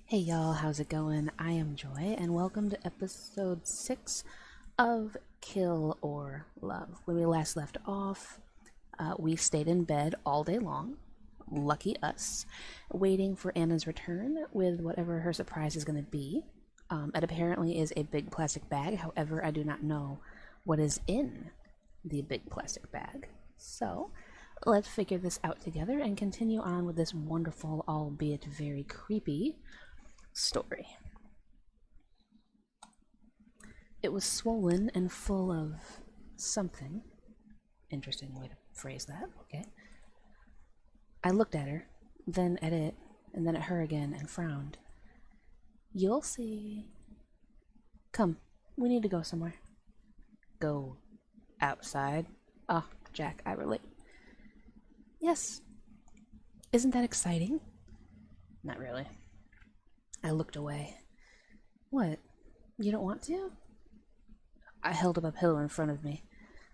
Hey y'all, how's it going? I am Joy, and welcome to episode 6 of Kill or Love. When we last left off, we stayed in bed all day long, lucky us, waiting for Anna's return with whatever her surprise is going to be. It apparently is a big plastic bag, however, I do not know what is in the big plastic bag. So, let's figure this out together and continue on with this wonderful, albeit very creepy, story. It was swollen and full of something. Interesting way to phrase that, okay. I looked at her, then at it, and then at her again, and frowned. You'll see. Come, we need to go somewhere. Go outside? Ah, Jack, I relate. Yes. Isn't that exciting? Not really. I looked away. What? You don't want to? I held up a pillow in front of me.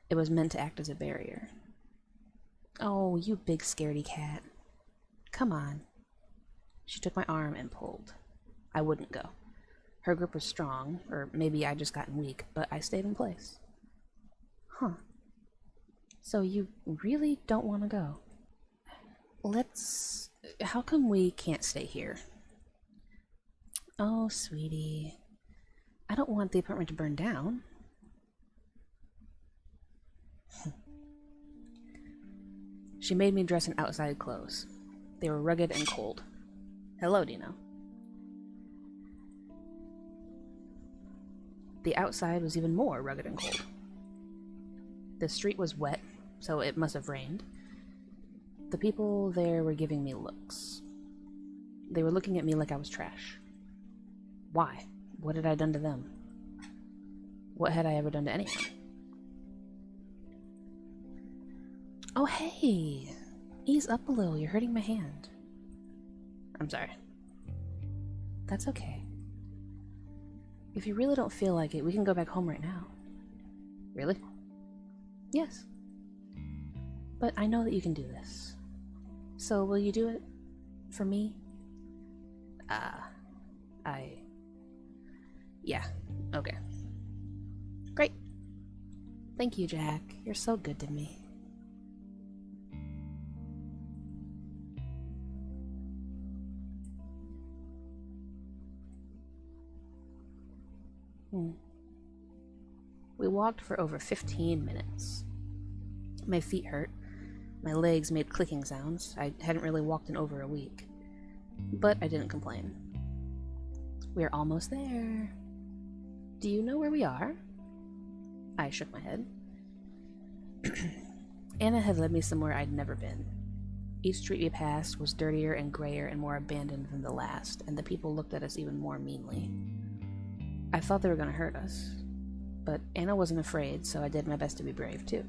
It was meant to act as a barrier. Oh, you big scaredy cat. Come on. She took my arm and pulled. I wouldn't go. Her grip was strong, or maybe I'd just gotten weak, but I stayed in place. Huh. So you really don't want to go? How come we can't stay here? Oh, sweetie. I don't want the apartment to burn down. She made me dress in outside clothes. They were rugged and cold. Hello, Dino. The outside was even more rugged and cold. The street was wet, so it must have rained. The people there were giving me looks. They were looking at me like I was trash. Why? What had I done to them? What had I ever done to anyone? Oh, hey! Ease up a little, you're hurting my hand. I'm sorry. That's okay. If you really don't feel like it, we can go back home right now. Really? Yes. But I know that you can do this. So will you do it? For me? Yeah, okay. Great. Thank you, Jack. You're so good to me. We walked for over 15 minutes. My feet hurt. My legs made clicking sounds. I hadn't really walked in over a week. But I didn't complain. We're almost there. Do you know where we are? I shook my head. Anna had led me somewhere I'd never been. Each street we passed was dirtier and grayer and more abandoned than the last, and the people looked at us even more meanly. I thought they were going to hurt us, but Anna wasn't afraid, so I did my best to be brave, too.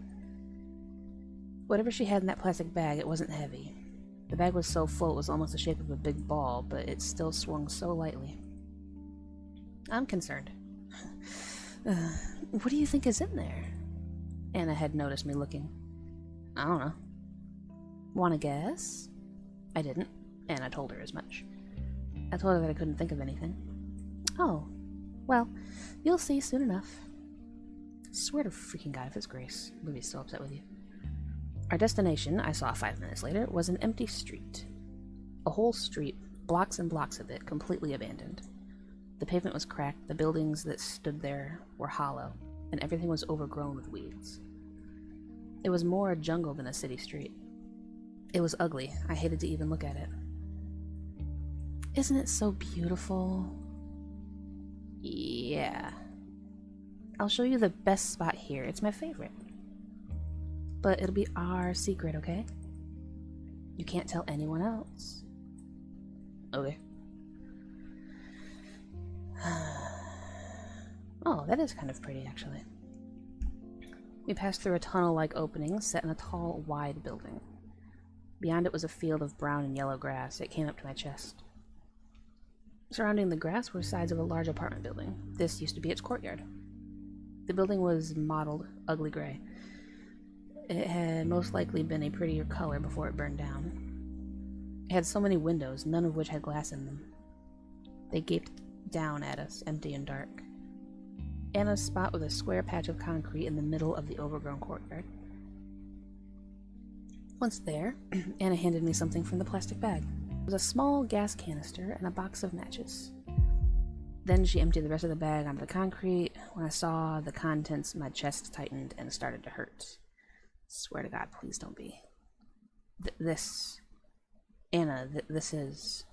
Whatever she had in that plastic bag, it wasn't heavy. The bag was so full it was almost the shape of a big ball, but it still swung so lightly. I'm concerned. What do you think is in there? Anna had noticed me looking. I don't know. Want to guess? I didn't, and I told her as much. I told her that I couldn't think of anything. Oh, well, you'll see soon enough. Swear to freaking God if it's Grace, I would be so upset with you. Our destination, I saw 5 minutes later, was an empty street. A whole street, blocks and blocks of it, completely abandoned. The pavement was cracked, the buildings that stood there were hollow, and everything was overgrown with weeds. It was more a jungle than a city street. It was ugly. I hated to even look at it. Isn't it so beautiful? Yeah. I'll show you the best spot here. It's my favorite. But it'll be our secret, okay? You can't tell anyone else. Okay. Oh, that is kind of pretty, actually. We passed through a tunnel-like opening set in a tall, wide building. Beyond it was a field of brown and yellow grass. It came up to my chest. Surrounding the grass were sides of a large apartment building. This used to be its courtyard. The building was mottled, ugly gray. It had most likely been a prettier color before it burned down. It had so many windows, none of which had glass in them. They gaped down at us, empty and dark. Anna's spot was a square patch of concrete in the middle of the overgrown courtyard. Once there, Anna handed me something from the plastic bag. It was a small gas canister and a box of matches. Then she emptied the rest of the bag onto the concrete. When I saw the contents, my chest tightened and started to hurt. Swear to God, please don't be. Anna, this is...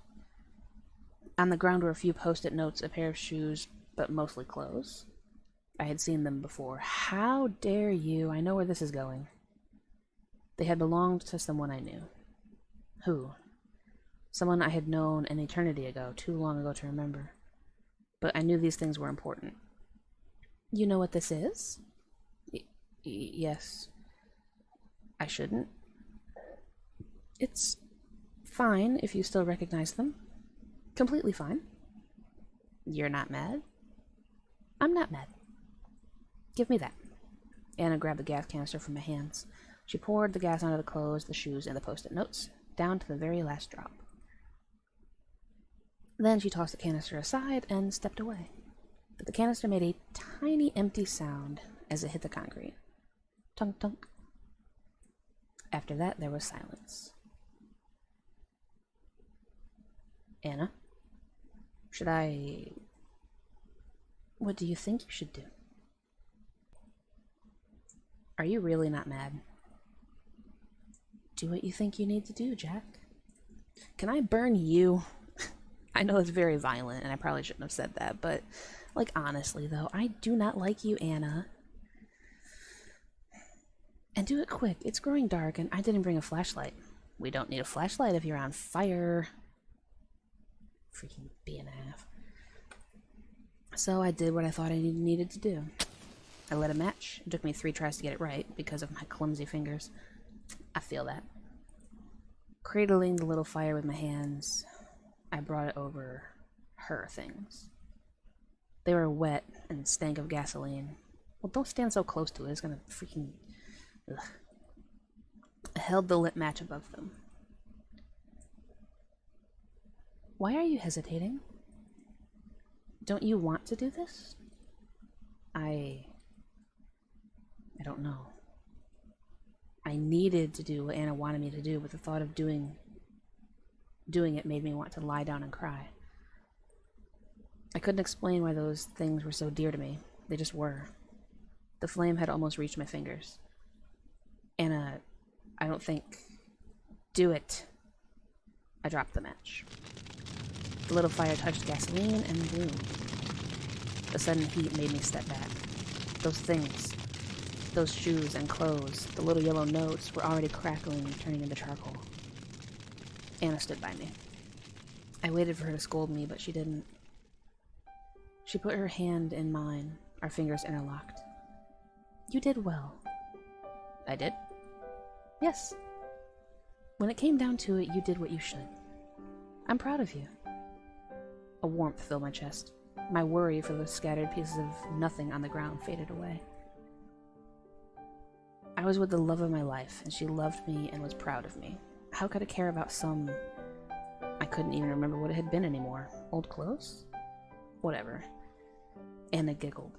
On the ground were a few post-it notes, a pair of shoes, but mostly clothes. I had seen them before. How dare you? I know where this is going. They had belonged to someone I knew. Who? Someone I had known an eternity ago, too long ago to remember. But I knew these things were important. You know what this is? Yes. I shouldn't. It's fine if you still recognize them. Completely fine. You're not mad? I'm not mad. Give me that. Anna grabbed the gas canister from my hands. She poured the gas onto the clothes, the shoes, and the post-it notes, down to the very last drop. Then she tossed the canister aside and stepped away. But the canister made a tiny empty sound as it hit the concrete. Tunk, tunk. After that, there was silence. Anna? Should I... What do you think you should do? Are you really not mad? Do what you think you need to do, Jack. Can I burn you? I know it's very violent, and I probably shouldn't have said that, but, like, honestly, though, I do not like you, Anna. And do it quick. It's growing dark, and I didn't bring a flashlight. We don't need a flashlight if you're on fire. Freaking B&F. So I did what I thought I needed to do. I lit a match. It took me 3 tries to get it right because of my clumsy fingers. I feel that. Cradling the little fire with my hands, I brought it over her things. They were wet and stank of gasoline. Well, don't stand so close to it. It's gonna freaking... Ugh. I held the lit match above them. Why are you hesitating? Don't you want to do this? I don't know. I needed to do what Anna wanted me to do, but the thought of doing it made me want to lie down and cry. I couldn't explain why those things were so dear to me. They just were. The flame had almost reached my fingers. Anna, I don't think... Do it. I dropped the match. The little fire touched gasoline and boom. The sudden heat made me step back. Those things, those shoes and clothes, the little yellow notes were already crackling and turning into charcoal. Anna stood by me. I waited for her to scold me, but she didn't. She put her hand in mine, our fingers interlocked. You did well. I did? Yes. When it came down to it, you did what you should. I'm proud of you. A warmth filled my chest. My worry for the scattered pieces of nothing on the ground faded away. I was with the love of my life, and she loved me and was proud of me. How could I care about some... I couldn't even remember what it had been anymore. Old clothes? Whatever. Anna giggled.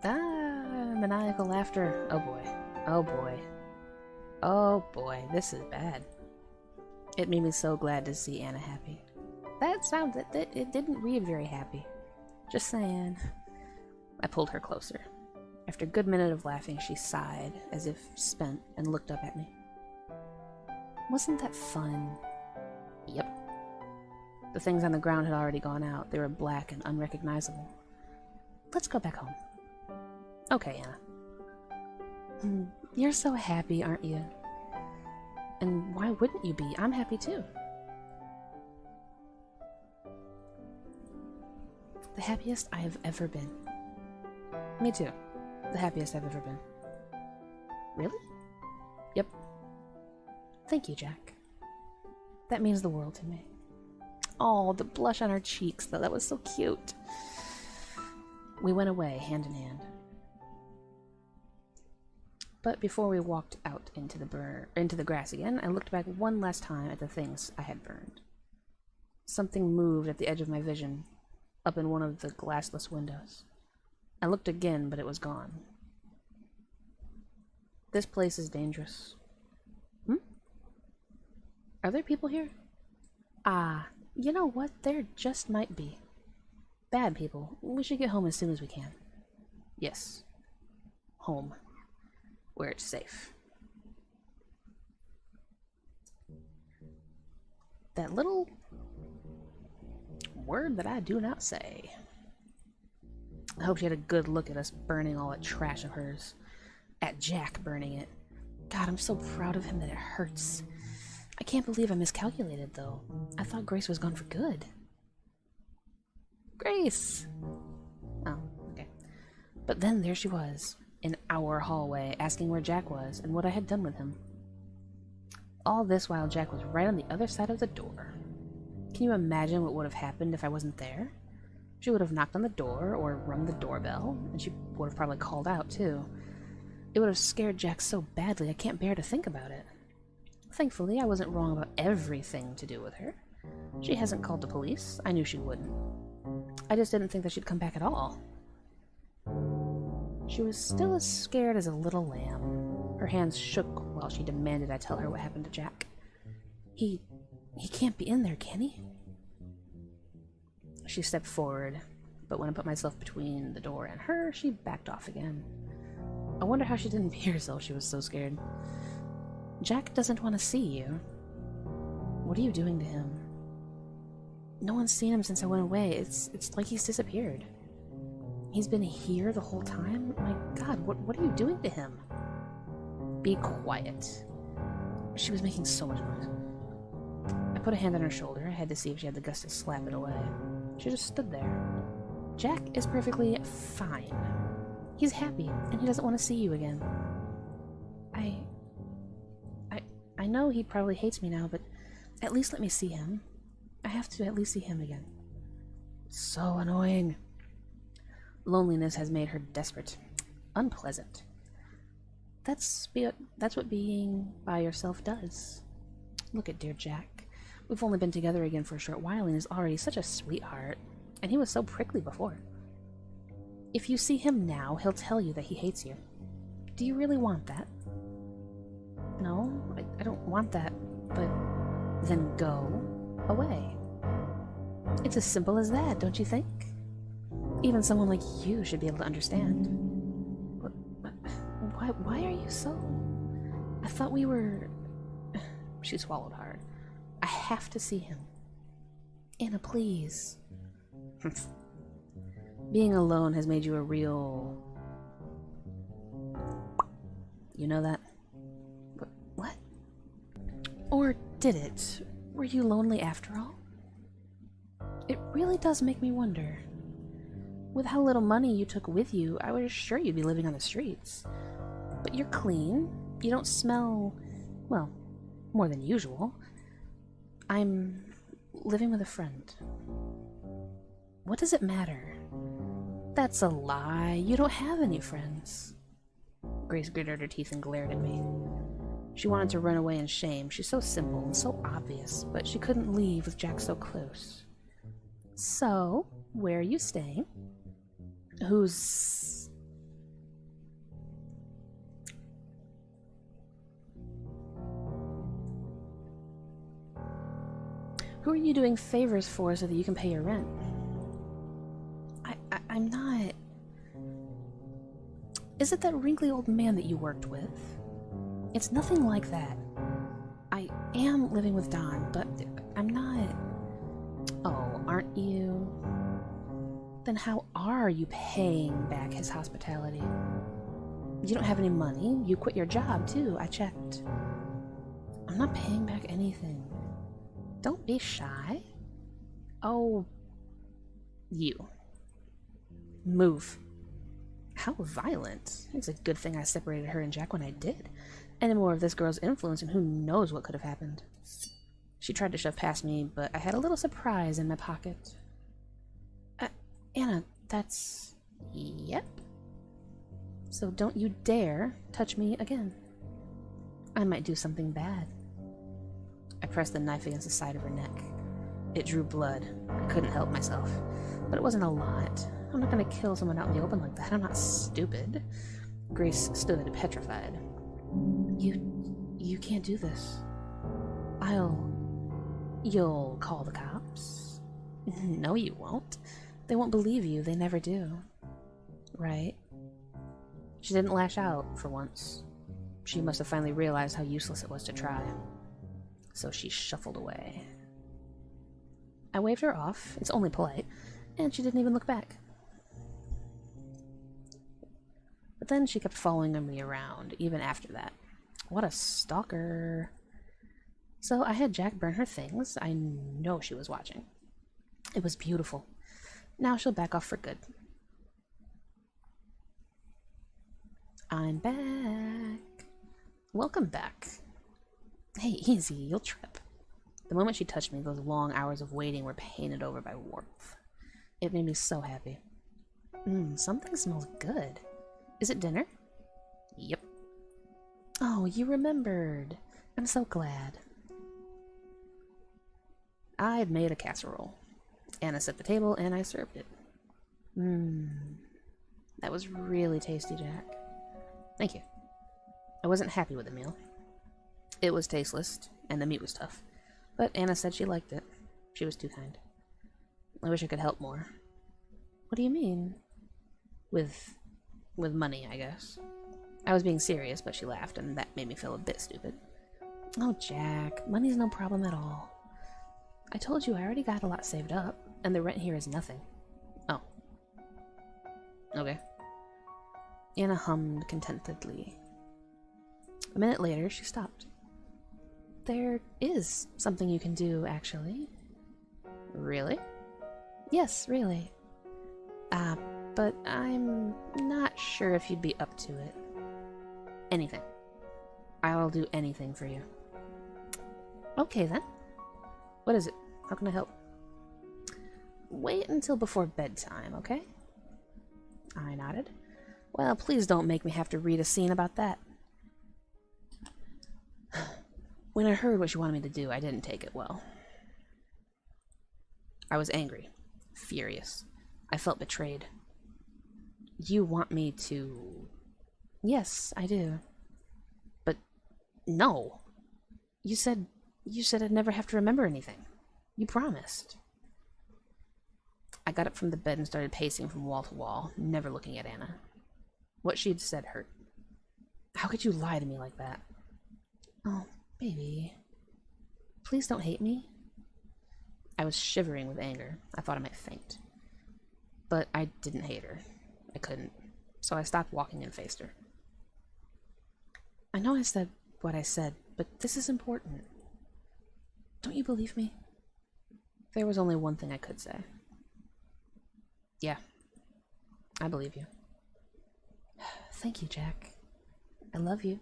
Maniacal laughter. Oh boy. Oh boy. Oh boy, this is bad. It made me so glad to see Anna happy. It didn't read very happy. Just saying. I pulled her closer. After a good minute of laughing, she sighed, as if spent, and looked up at me. Wasn't that fun? Yep. The things on the ground had already gone out. They were black and unrecognizable. Let's go back home. Okay, Anna. You're so happy, aren't you? And why wouldn't you be? I'm happy too. The happiest I have ever been. Me too. The happiest I've ever been. Really? Yep. Thank you, Jack. That means the world to me. Oh, the blush on our cheeks, though. That was so cute. We went away, hand in hand. But before we walked out into the grass again, I looked back one last time at the things I had burned. Something moved at the edge of my vision, up in one of the glassless windows. I looked again, but it was gone. This place is dangerous. Are there people here? Ah, you know what? There just might be. Bad people. We should get home as soon as we can. Yes. Home. Where it's safe. That little word that I do not say. I hope she had a good look at us burning all that trash of hers. At Jack burning it. God, I'm so proud of him that it hurts. I can't believe I miscalculated, though. I thought Grace was gone for good. Grace! Oh, okay. But then there she was, in our hallway, asking where Jack was and what I had done with him. All this while Jack was right on the other side of the door. Can you imagine what would have happened if I wasn't there? She would have knocked on the door or rung the doorbell, and she would have probably called out, too. It would have scared Jack so badly I can't bear to think about it. Thankfully, I wasn't wrong about everything to do with her. She hasn't called the police. I knew she wouldn't. I just didn't think that she'd come back at all. She was still as scared as a little lamb. Her hands shook while she demanded I tell her what happened to Jack. He can't be in there, can he? She stepped forward, but when I put myself between the door and her, she backed off again. I wonder how she didn't pee herself, she was so scared. Jack doesn't want to see you. What are you doing to him? No one's seen him since I went away. It's like he's disappeared. He's been here the whole time? My God, what are you doing to him? Be quiet. She was making so much noise. I put a hand on her shoulder. I had to see if she had the guts to slap it away. She just stood there. Jack is perfectly fine. He's happy, and he doesn't want to see you again. I know he probably hates me now, but at least let me see him. I have to at least see him again. So annoying. Loneliness has made her desperate. Unpleasant. That's what being by yourself does. Look at dear Jack. We've only been together again for a short while and he's already such a sweetheart. And he was so prickly before. If you see him now, he'll tell you that he hates you. Do you really want that? No, I don't want that, but then go away. It's as simple as that, don't you think? Even someone like you should be able to understand. But why are you so... I thought we were... She swallowed hard. I have to see him. Anna, please. Being alone has made you a real... You know that? What? Or did it? Were you lonely after all? It really does make me wonder. With how little money you took with you, I was sure you'd be living on the streets. But you're clean. You don't smell... well, more than usual. I'm living with a friend. What does it matter? That's a lie. You don't have any friends. Grace gritted her teeth and glared at me. She wanted to run away in shame. She's so simple and so obvious, but she couldn't leave with Jack so close. So, where are you staying? Who's... Who are you doing favors for so that you can pay your rent? I'm not... Is it that wrinkly old man that you worked with? It's nothing like that. I am living with Don, but I'm not... Oh, aren't you? Then how are you paying back his hospitality? You don't have any money. You quit your job, too. I checked. I'm not paying back anything. Don't be shy. Oh, you. Move. How violent. It's a good thing I separated her and Jack when I did. Any more of this girl's influence and who knows what could have happened. She tried to shove past me, but I had a little surprise in my pocket. Anna, that's... Yep. So don't you dare touch me again. I might do something bad. I pressed the knife against the side of her neck. It drew blood. I couldn't help myself. But it wasn't a lot. I'm not gonna kill someone out in the open like that. I'm not stupid. Grace stood petrified. You can't do this. You'll call the cops? No, you won't. They won't believe you. They never do. Right? She didn't lash out for once. She must have finally realized how useless it was to try. So she shuffled away. I waved her off. It's only polite. And she didn't even look back. But then she kept following me around, even after that. What a stalker. So I had Jack burn her things. I know she was watching. It was beautiful. Now she'll back off for good. I'm back. Welcome back. Hey, easy, you'll trip. The moment she touched me, those long hours of waiting were painted over by warmth. It made me so happy. Something smells good. Is it dinner? Yep. Oh, you remembered. I'm so glad. I had made a casserole. Anna set the table and I served it. That was really tasty, Jack. Thank you. I wasn't happy with the meal. It was tasteless, and the meat was tough. But Anna said she liked it. She was too kind. I wish I could help more. What do you mean? With money, I guess. I was being serious, but she laughed, and that made me feel a bit stupid. Oh, Jack, money's no problem at all. I told you I already got a lot saved up, and the rent here is nothing. Oh. Okay. Anna hummed contentedly. A minute later, she stopped. There is something you can do, actually. Really? Yes, really. But I'm not sure if you'd be up to it. Anything. I'll do anything for you. Okay, then. What is it? How can I help? Wait until before bedtime, okay? I nodded. Well, please don't make me have to read a scene about that. When I heard what she wanted me to do, I didn't take it well. I was angry. Furious. I felt betrayed. You want me to... Yes, I do. But no. You said I'd never have to remember anything. You promised. I got up from the bed and started pacing from wall to wall, never looking at Anna. What she'd said hurt. How could you lie to me like that? Oh, baby. Please don't hate me. I was shivering with anger. I thought I might faint. But I didn't hate her. I couldn't. So I stopped walking and faced her. I know I said what I said, but this is important. Don't you believe me? There was only one thing I could say. Yeah. I believe you. Thank you, Jack. I love you.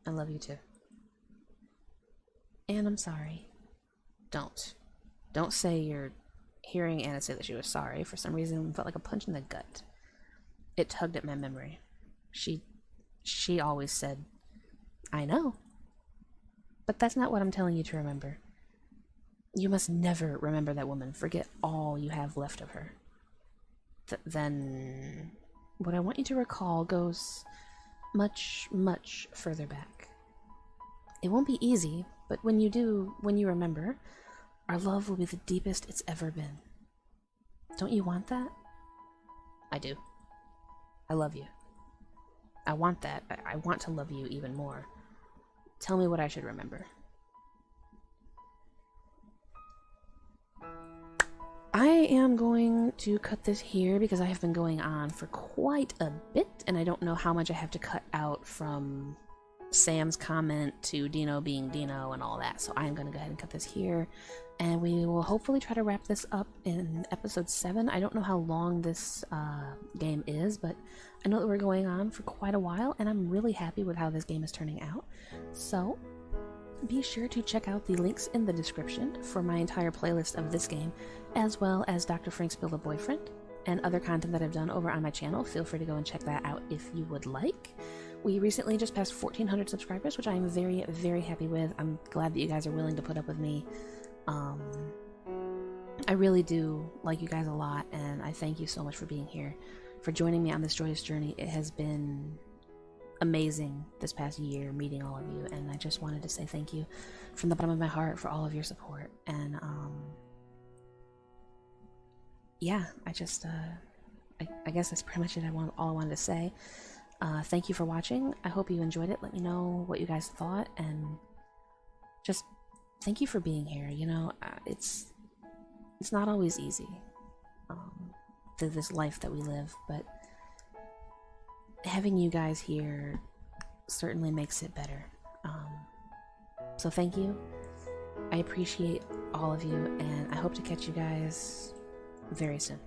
I love you too. And I'm sorry. Don't say you're hearing Anna say that she was sorry. For some reason, it felt like a punch in the gut. It tugged at my memory. She always said, I know. But that's not what I'm telling you to remember. You must never remember that woman. Forget all you have left of her. Then what I want you to recall goes much, much further back. It won't be easy, but when you do, when you remember, our love will be the deepest it's ever been. Don't you want that? I do. I love you. I want that. I want to love you even more. Tell me what I should remember. I am going to cut this here because I have been going on for quite a bit, and I don't know how much I have to cut out from Sam's comment to Dino being Dino and all that. So I'm going to go ahead and cut this here, and we will hopefully try to wrap this up in episode 7. I don't know how long this game is, but I know that we're going on for quite a while, and I'm really happy with how this game is turning out. So be sure to check out the links in the description for my entire playlist of this game, as well as Dr. Frank's Build a Boyfriend and other content that I've done over on my channel. Feel free to go and check that out if you would like. We recently just passed 1,400 subscribers, which I am very, very happy with. I'm glad that you guys are willing to put up with me Um, I really do like you guys a lot, and I thank you so much for being here, for joining me on this joyous journey. It has been amazing this past year meeting all of you, and I just wanted to say thank you from the bottom of my heart for all of your support. And yeah, I guess that's pretty much it. All I wanted to say. Thank you for watching. I hope you enjoyed it. Let me know what you guys thought, and just thank you for being here. You know, it's not always easy, through this life that we live, but having you guys here certainly makes it better. So thank you. I appreciate all of you, and I hope to catch you guys very soon.